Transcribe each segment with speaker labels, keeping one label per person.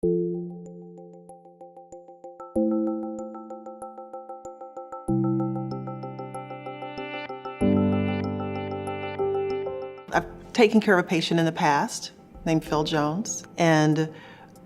Speaker 1: I've taken care of a patient in the past named Phil Jones, and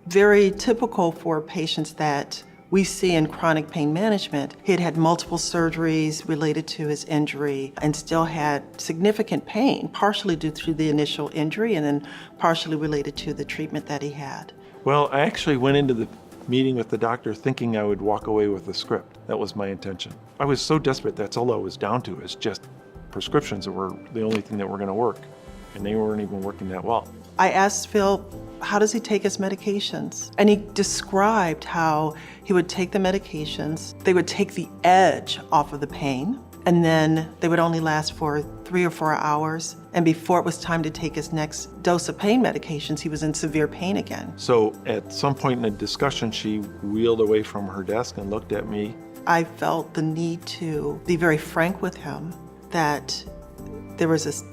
Speaker 1: very typical for patients that we see in chronic pain management. He had had multiple surgeries related to his injury and still had significant pain, partially due to the initial injury and then partially related to the treatment that he had.
Speaker 2: Well, I actually went into the meeting with the doctor thinking I would walk away with the script. That was my intention. I was so desperate, that's all I was down to, is just prescriptions that were the only thing that were gonna work. And they weren't even working that well.
Speaker 1: I asked Phil, how does he take his medications? And he described how he would take the medications, they would take the edge off of the pain, and then they would only last for 3 or 4 hours. And before it was time to take his next dose of pain medications, he was in severe pain again.
Speaker 2: So at some point in the discussion, she wheeled away from her desk and looked at me.
Speaker 1: I felt the need to be very frank with him that there was this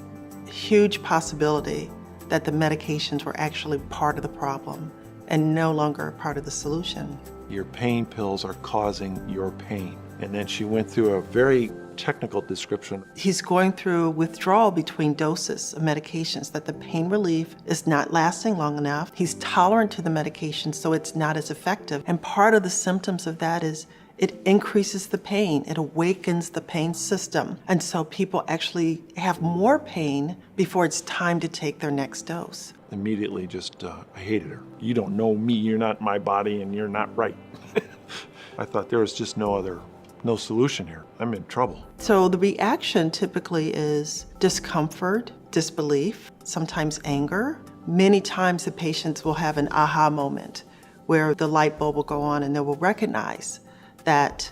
Speaker 1: huge possibility that the medications were actually part of the problem and no longer part of the solution.
Speaker 2: Your pain pills are causing your pain. And then she went through a very technical description.
Speaker 1: He's going through withdrawal between doses of medications, that the pain relief is not lasting long enough. He's tolerant to the medication, so it's not as effective. And part of the symptoms of that is it increases the pain, it awakens the pain system. And so people actually have more pain before it's time to take their next dose.
Speaker 2: Immediately just, I hated her. You don't know me, you're not my body, and you're not right. I thought there was just no solution here. I'm in trouble.
Speaker 1: So the reaction typically is discomfort, disbelief, sometimes anger. Many times the patients will have an aha moment where the light bulb will go on and they will recognize that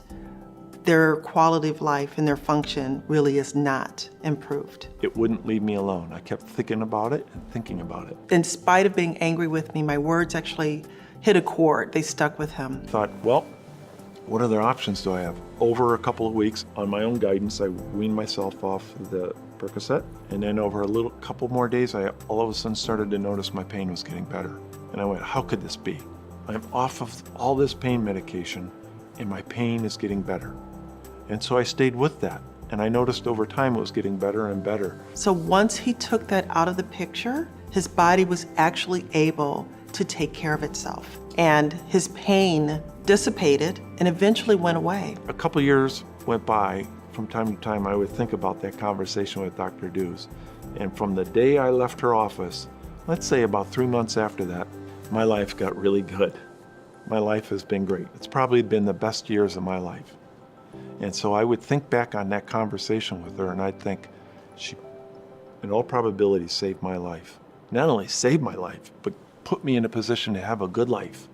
Speaker 1: their quality of life and their function really is not improved.
Speaker 2: It wouldn't leave me alone. I kept thinking about it and thinking about it.
Speaker 1: In spite of being angry with me, my words actually hit a chord. They stuck with him.
Speaker 2: Thought, well, what other options do I have? Over a couple of weeks, on my own guidance, I weaned myself off the Percocet. And then over a couple more days, I all of a sudden started to notice my pain was getting better. And I went, how could this be? I'm off of all this pain medication and my pain is getting better. And so I stayed with that. And I noticed over time it was getting better and better.
Speaker 1: So once he took that out of the picture, his body was actually able to take care of itself. And his pain dissipated and eventually went away.
Speaker 2: A couple years went by. From time to time, I would think about that conversation with Dr. Dews. And from the day I left her office, let's say about 3 months after that, my life got really good. My life has been great. It's probably been the best years of my life. And so I would think back on that conversation with her and I'd think, she, in all probability, saved my life. Not only saved my life, but put me in a position to have a good life.